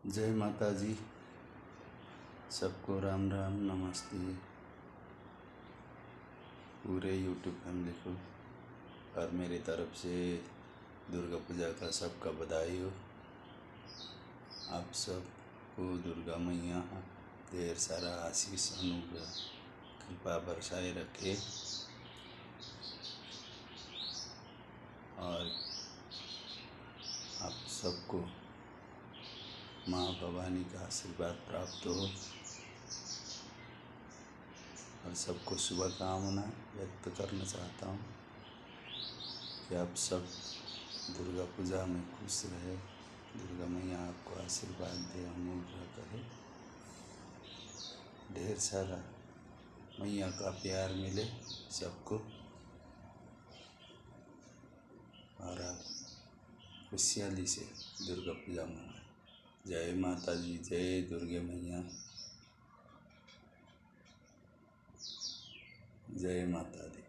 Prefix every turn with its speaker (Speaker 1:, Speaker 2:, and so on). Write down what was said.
Speaker 1: जय माता जी। सबको राम राम नमस्ते। पूरे यूट्यूब फैमिली को और मेरी तरफ से दुर्गा पूजा का सबका बधाई हो। आप सबको दुर्गा मैया ढेर सारा आशीष अनुग्रह कृपा बरसाए रखे और आप सबको माँ भवानी का आशीर्वाद प्राप्त हो और सबको शुभकामना व्यक्त करना चाहता हूँ कि आप सब दुर्गा पूजा में खुश रहे। दुर्गा मैया आपको आशीर्वाद दे, अनुग्रह करे, ढेर सारा मैया का प्यार मिले सबको और आप खुशहाली से दुर्गा पूजा मनाएं। जय माता जी, जय दुर्गे मैया, जय माता दी।